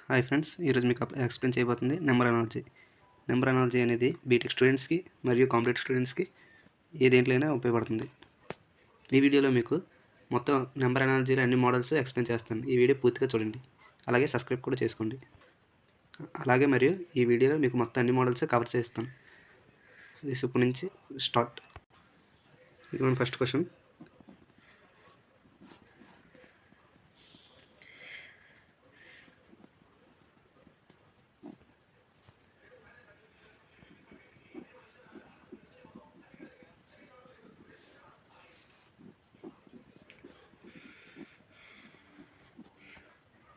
Hi friends, ఈరోజు మీకు explain చేయబోతుంది నెంబర్ అనాలజీ. నెంబర్ అనాలజీ అనేది బీటెక్ స్టూడెంట్స్కి మరియు కాంపిటేటివ్ స్టూడెంట్స్కి ఏ దేంట్లోనే ఉపయోగపడుతుంది. ఈ వీడియోలో మీకు మొత్తం నెంబర్ అనాలజీలో అన్ని మోడల్స్ ఎక్స్ప్లెయిన్ చేస్తాను. ఈ వీడియో పూర్తిగా చూడండి, అలాగే సబ్స్క్రైబ్ కూడా చేసుకోండి. అలాగే మరియు ఈ వీడియోలో మీకు మొత్తం అన్ని మోడల్స్ కవర్ చేస్తాను. ఇప్పుడు నుంచి స్టార్ట్. ఇది మన ఫస్ట్ క్వశ్చన్.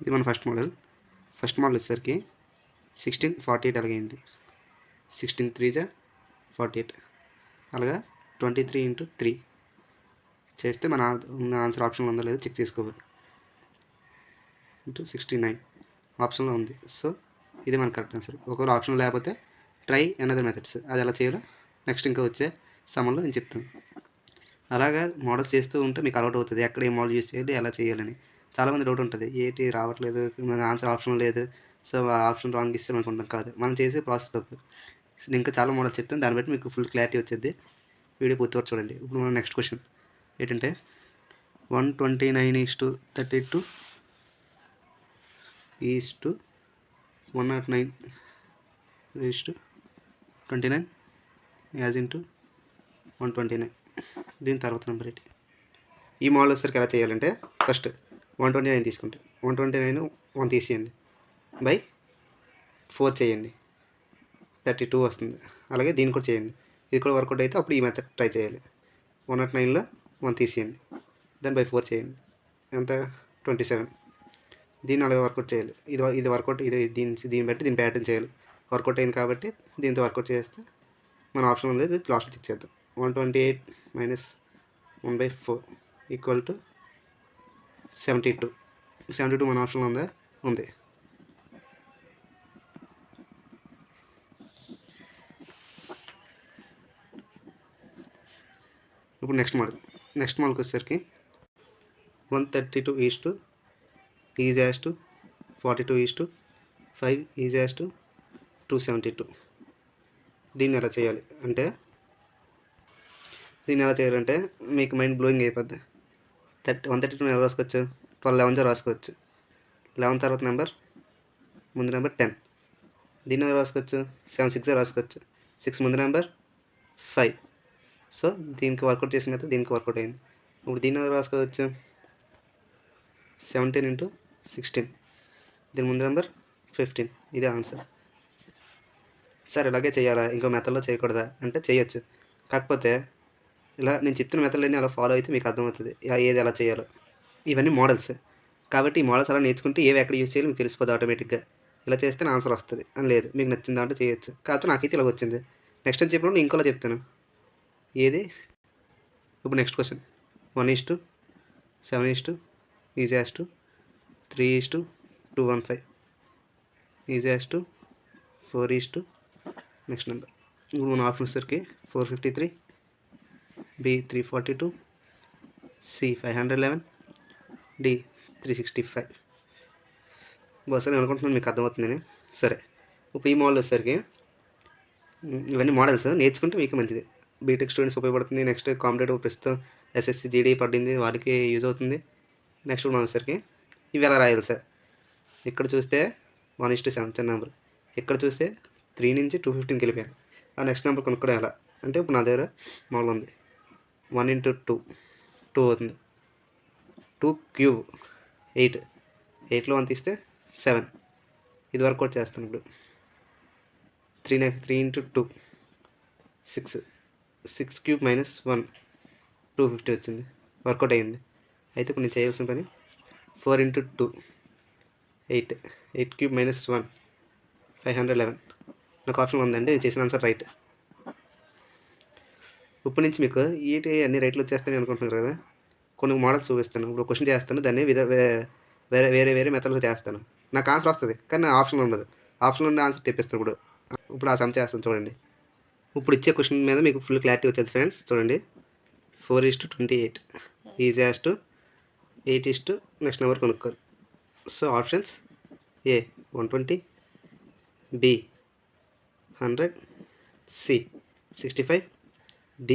ఇది మన ఫస్ట్ మోడల్ వచ్చేసరికి 1648 అలాగైంది. 16 3 48 అలాగా 23 × 3 చేస్తే మన ఆన్సర్ ఆప్షన్లో ఉందో లేదో చెక్ చేసుకోవాలి. ఇంటూ 69 ఆప్షన్లో ఉంది. సో ఇది మన కరెక్ట్ ఆన్సర్. ఒకవేళ ఆప్షన్ లేకపోతే ట్రై అనదర్ మెథడ్స్, అది ఎలా చేయాలో నెక్స్ట్ ఇంకా వచ్చే సమయంలో నేను చెప్తాను. అలాగా మోడల్స్ చేస్తూ ఉంటే మీకు అలవాటు అవుతుంది, ఎక్కడ ఏ మోడల్ యూస్ చేయాలి, ఎలా చేయాలని. చాలామంది డౌట్ ఉంటుంది, ఏంటి రావట్లేదు, మన ఆన్సర్ ఆప్షన్ లేదు, సో ఆ ఆప్షన్ రాంగ్ ఇస్తాం అనుకుంటాం. కాదు, మనం చేసే ప్రాసెస్ తప్పు. ఇంకా చాలా మోడల్స్ చెప్తాను, దాన్ని బట్టి మీకు ఫుల్ క్లారిటీ వచ్చేది. వీడియో పూర్తి వరకు చూడండి. ఇప్పుడు మనం నెక్స్ట్ క్వశ్చన్ ఏంటంటే 129:32 109:29 యాజ్ ఇంటూ 129. దీని తర్వాత నెంబర్ ఏంటి? ఈ మోడల్ వచ్చేసరికి ఎలా చేయాలంటే ఫస్ట్ 129 తీసుకుంటే 129 1 తీసేయండి, బై 4 చేయండి, 32 వస్తుంది. అలాగే దీన్ని కూడా చేయండి, ఇది కూడా వర్కౌట్ అయితే అప్పుడు ఈ మెథడ్ ట్రై చేయాలి. 109లో 1 తీసేయండి, దాన్ని బై 4 చేయండి, ఎంత 27. దీన్ని అలాగే వర్కౌట్ చేయాలి. ఇది వర్కౌట్, దీన్ని బట్టి దీని ప్యాటర్న్ చేయాలి. వర్కౌట్ అయింది కాబట్టి దీంతో వర్కౌట్ చేస్తే మన ఆప్షన్ ఉంది, లాస్ట్లో చెక్ చేద్దాం. 128 - 1/4 ఈక్వల్ టు 72. 72 మన ఆప్షన్లో ఉందా? ఉంది. ఇప్పుడు నెక్స్ట్ మోడల్కి వచ్చేసరికి 132 is as to 42:5 is as to 272. దీన్ని ఎలా చేయాలంటే మీకు మైండ్ బ్లోయింగ్ అయిపోద్ది. 132 ఎవరు రాసుకోవచ్చు? 12 11 రాసుకోవచ్చు. 11 తర్వాత ముందు నెంబర్ 10. దీన్ని ఎవరు రాసుకోవచ్చు? 7 6 రాసుకోవచ్చు. 6 ముందు నెంబర్ 5. సో దీనికి వర్కౌట్ చేసిన తర్వాత దీనికి వర్కౌట్ అయింది. ఇప్పుడు దీన్ని ఎవరు రాసుకోవచ్చు? 17 × 16. దీని ముందు నెంబర్ 15. ఇదే ఆన్సర్. సార్ ఇలాగే చేయాలా, ఇంకో మెథడ్లో చేయకూడదా అంటే చేయొచ్చు. కాకపోతే ఇలా నేను చెప్తున్న మెథడ్లన్నీ అలా ఫాలో అయితే మీకు అర్థమవుతుంది ఏది ఎలా చేయాలో. ఇవన్నీ మోడల్స్ కాబట్టి ఈ మోడల్స్ అలా నేర్చుకుంటే ఏవి ఎక్కడ యూజ్ చేయాలి మీకు తెలిసిపోతుంది ఆటోమేటిక్గా. ఇలా చేస్తే నా ఆన్సర్ వస్తుంది అని లేదు, మీకు నచ్చిన దాంట్లో చేయొచ్చు. కాకపోతే నాకైతే ఇలా వచ్చింది. నెక్స్ట్ అని చెప్పినప్పుడు నేను ఇంకోలా చెప్తాను ఏది. ఇప్పుడు next question 1:7 is as to 3:215 is as to 4 next number. ఇప్పుడు మన ఆప్షన్ వచ్చేసరికి 453, B 342, C 511, D 365. బహుశా నేను అనుకుంటున్నాను మీకు అర్థమవుతుందని. సరే, ఇప్పుడు ఈ మోడల్ వచ్చేసరికి ఇవన్నీ మోడల్స్ నేర్చుకుంటే మీకు మంచిది, బీటెక్ స్టూడెంట్స్ ఉపయోగపడుతుంది. నెక్స్ట్ కాంపిటేటివ్ ప్రస్తుతం SSC GD పడింది, వారికి యూజ్ అవుతుంది. నెక్స్ట్ మనం వచ్చేసరికి ఇవి ఎలా రాయాలి సార్? ఇక్కడ చూస్తే 1:7 చిన్న నెంబర్, ఇక్కడ చూస్తే 3 నుంచి 215కి వెళ్ళిపోయాను. ఆ నెక్స్ట్ నెంబర్ కొనుక్కోవడం ఎలా అంటే ఇప్పుడు నా దగ్గర మోడల్ ఉంది. 1 × 2 అవుతుంది. 2³ 8. 8లో 1 తీస్తే 7. ఇది వర్కౌట్ చేస్తాను. ఇప్పుడు 3 × 2 6. 6³ - 1 250 వచ్చింది, వర్కౌట్ అయ్యింది. అయితే ఇప్పుడు నేను చేయాల్సిన పని 4 × 2 8. 8³ - 1 511. నాకు ఆప్షన్ ఉందండి, నేను చేసిన ఆన్సర్ రైట్. ఇప్పటి నుంచి మీకు అన్ని రైట్లు వచ్చేస్తాయని అనుకుంటున్నారు కదా. కొన్ని మోడల్స్ చూపిస్తాను. ఇప్పుడు క్వశ్చన్ చేస్తాను, దాన్ని వేరే మెథడ్లో చేస్తాను. నాకు ఆన్సర్ వస్తుంది కానీ నా ఆప్షన్ ఉండదు. ఆప్షన్ ఉన్న ఆన్సర్ తెప్పిస్తాను. ఇప్పుడు ఆ సమ్ చేస్తాను చూడండి. ఇప్పుడు ఇచ్చే క్వశ్చన్ మీద మీకు ఫుల్ క్లారిటీ వచ్చేది ఫ్రెండ్స్. చూడండి, 4:28 is as to 8 next number కొనుక్కోవాలి. So options A 120, B 100, C 65, D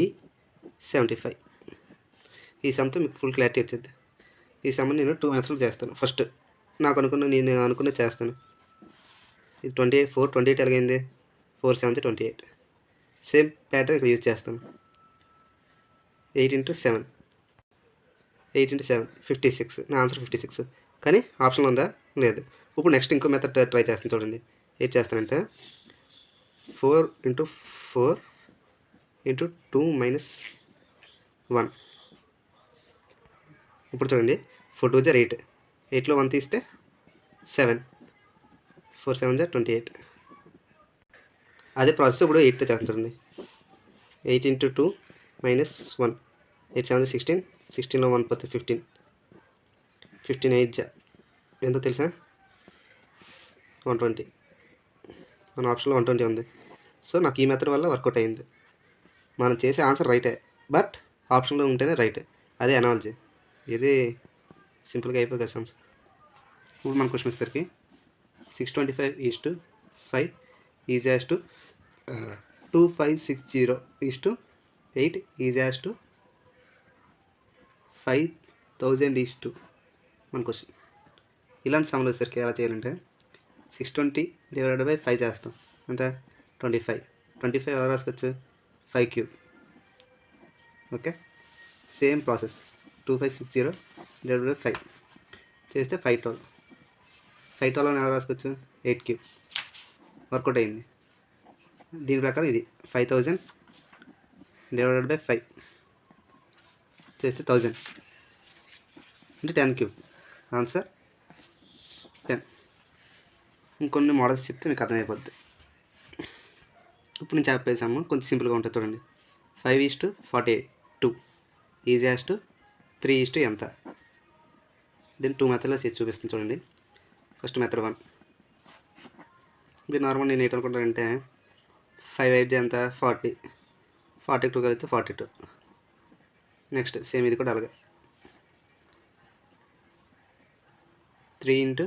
75. ఈ సమ్తో మీకు ఫుల్ క్లారిటీ వచ్చింది. ఈ సమ్ నేను 2 మెథడ్లు చేస్తాను. ఫస్ట్ నేను అనుకున్నది చేస్తాను. ఇది 28 ఎలాగైంది? 4 7 28. సేమ్ ప్యాటర్న్ ఇక్కడ యూజ్ చేస్తాను. 8 × 7 56. నా ఆన్సర్ 56. కానీ ఆప్షన్ ఉందా? లేదు. ఇప్పుడు నెక్స్ట్ ఇంకో మెథడ్ ట్రై చేస్తాను చూడండి. ఏం చేస్తానంటే 4 × 4 × 2 - 1. ఇప్పుడు చూడండి 4 2 = 8. 8లో 1 తీస్తే 7. 4 7 = 28. అదే ప్రాసెస్ ఇప్పుడు 8తో చేస్తాను చూడండి. 8 × 2 - 1. 8 7 16. 16లో 1 పోతే 15. 15 8 ఎంతో తెలుసా? 120. మన ఆప్షన్లో 120 ఉంది. సో నాకు ఈ మెథడ్ వల్ల వర్కౌట్ అయింది. మనం చేసే ఆన్సర్ రైటే, బట్ ఆప్షన్లో ఉంటేనే రైట్. అదే అనాలజీ. ఇది సింపుల్గా అయిపోయి కదా సమ్స్. ఇప్పుడు మన క్వశ్చన్ వచ్చేసరికి 625:5 is as to 2560:8 is as to 5000 మన క్వశ్చన్. ఇలాంటి సమ్లు వచ్చేసరికి ఎలా చేయాలంటే 620 / 5 చేస్తాం. ఎంత? 25. 25 ఎలా రాసుకోవచ్చు? 5³ ఓకే. సేమ్ ప్రాసెస్ 2560 / 5 చేస్తే 512. 512 ఎలా రాసుకోవచ్చు? 8³ వర్కౌట్ అయింది. దీని ప్రకారం ఇది 5000 / 5 చేస్తే 1000 అంటే 10³ ఆన్సర్ 10. ఇంకొన్ని మోడల్స్ చెప్తే మీకు అర్థమైపోద్ది. ఇప్పుడు నేను చెప్పేసాము కొంచెం సింపుల్గా ఉంటుంది చూడండి. 5:42 ఈజ్ యాజ్ టు 3 ఎంత? దీన్ని 2 మెథడ్లో చేసి చూపిస్తుంది చూడండి. First method 1. ఇది నార్మల్ నేను ఏంటనుకుంటానంటే 5 8 ఎంత? 40. 42 కలిపితే 42. నెక్స్ట్ సేమ్ ఇది కూడా అలాగే 3 ×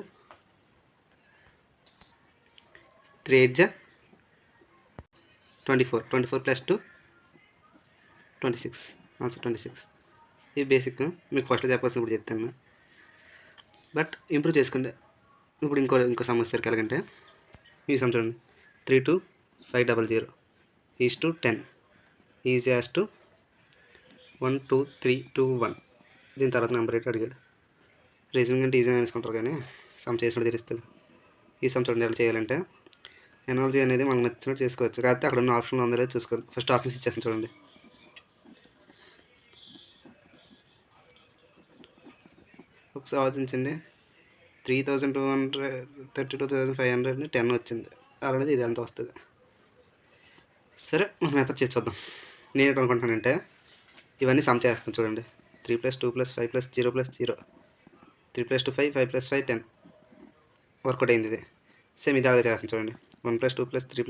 3 8 24. 24 + 2 26. ఆన్సర్ 26. ఇది బేసిక్ మీకు ఫస్ట్లో చెప్పాల్సిన ఇప్పుడు చెప్తాను, బట్ ఇంప్రూవ్ చేసుకుంటే. ఇప్పుడు ఇంకో సమస్య ఎలాగంటే ఈ సమ్ చూడండి. 32500 is to 10 is as to 1 2 3 2 1. దీని తర్వాత నెంబర్ ఏంటి అడిగాడు. రీజనింగ్ అంటే ఈజీగా నేర్చుకుంటారు కానీ సమ్ చేసినట్టు తెలుస్తుంది. ఈ సమ్ చూడండి ఎలా చేయాలంటే ఎనాలజీ అనేది మనకు నచ్చినట్టు చేసుకోవచ్చు, కాకపోతే అక్కడ ఉన్న ఆప్షన్లో ఉందో లేదో చూసుకోండి. ఫస్ట్ ఆప్షన్స్ ఇచ్చేస్తాను చూడండి. ఒకసారి ఆలోచించండి. 3232,500 10 వచ్చింది. అలాంటిది ఇది ఎంత వస్తుంది? సరే మనం మెథడ్ చేసి చూద్దాం. నేను అనుకుంటానంటే ఇవన్నీ సమ్ చేస్తాను చూడండి. 3 + 2 + 5 + 0 + 0. 3 + 2 5 5 + 5 10 వర్కౌట్ అయింది. ఇది సేమ్ ఇది అలాగే చేస్తాను చూడండి. 1 + 2 + 3 +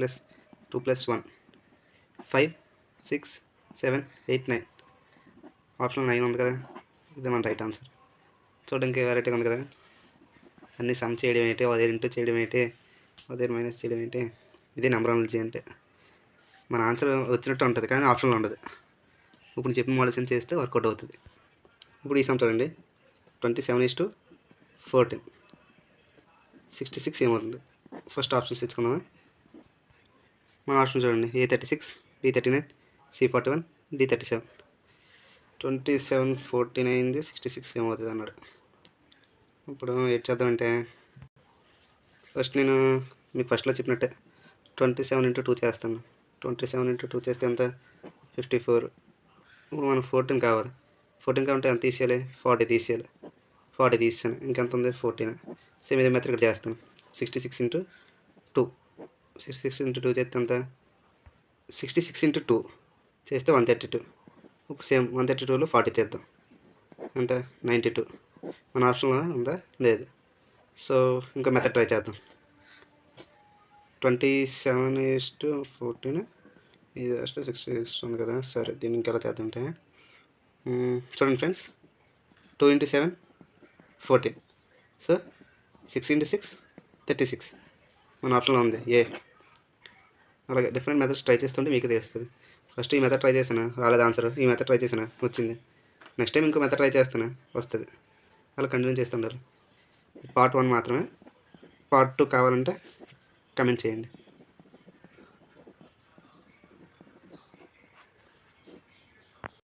2 + 1 5 6 7 8 9. ఆప్షన్ 9 ఉంది కదా, ఇది మన రైట్ ఆన్సర్. చూడడానికి వెరైటీగా ఉంది కదా. అన్నీ సమ్ చేయడం ఏంటి, అదే ఇంటూ చేయడం ఏంటి, అదే మైనస్ చేయడం ఏంటి. ఇదే నెంబర్ అనాలజీ అంటే. మన ఆన్సర్ వచ్చినట్టు ఉంటుంది కానీ ఆప్షన్లో ఉండదు. ఇప్పుడు చెప్పిన మోడల్స్ చేస్తే వర్కౌట్ అవుతుంది. ఇప్పుడు ఈ సమ్ చూడండి. 27:14 66 ఏమవుతుంది? ఫస్ట్ ఆప్షన్స్ తెచ్చుకుందామా. మన ఆప్షన్ చూడండి. A36, B39, C41, D37. 27:14 66 ఏమవుతుంది అన్నాడు. ఇప్పుడు ఏం చేద్దామంటే ఫస్ట్ నేను మీకు ఫస్ట్లో చెప్పినట్టే 27 × 2 చేస్తాను. 27 × 2 చేస్తే ఎంత? 54. ఇప్పుడు మనకు 14 కావాలి. 14 కావాలంటే ఎంత తీసేయాలి? 40 తీసేయాలి. 40 తీసాను, ఇంకెంత ఉంది? 14. సేమ్ ఇదే మెథడ్ ఇక్కడ చేస్తాను. 66 × 2 66 × 2 చేస్తే ఎంత? 66 × 2 చేస్తే 132. ఇప్పుడు సేమ్ 132లో 40 తీద్దాం. ఎంత? 92. మన ఆప్షన్లో ఉందా? లేదు. సో ఇంకా మెథడ్ ట్రై చేద్దాం. 27:14 ఇది 66 ఉంది కదా. సరే దీన్ని ఇంకెలా చేద్దామంటే చూడండి ఫ్రెండ్స్. 2 × 7 14. సో 6 × 6 36 మన ఆప్షన్లో ఉంది ఏ. అలాగే డిఫరెంట్ మెథడ్స్ ట్రై చేస్తుంటే మీకు తెలుస్తుంది. ఫస్ట్ ఈ మెథడ్ ట్రై చేసిన రాలేదు ఆన్సర్, ఈ మెథడ్ ట్రై చేసిన వచ్చింది, నెక్స్ట్ టైం ఇంకో మెథడ్ ట్రై చేస్తున్నా వస్తుంది. అలా కంటిన్యూ చేస్తుండాలి. పార్ట్ 1 మాత్రమే. పార్ట్ 2 కావాలంటే కమెంట్ చేయండి.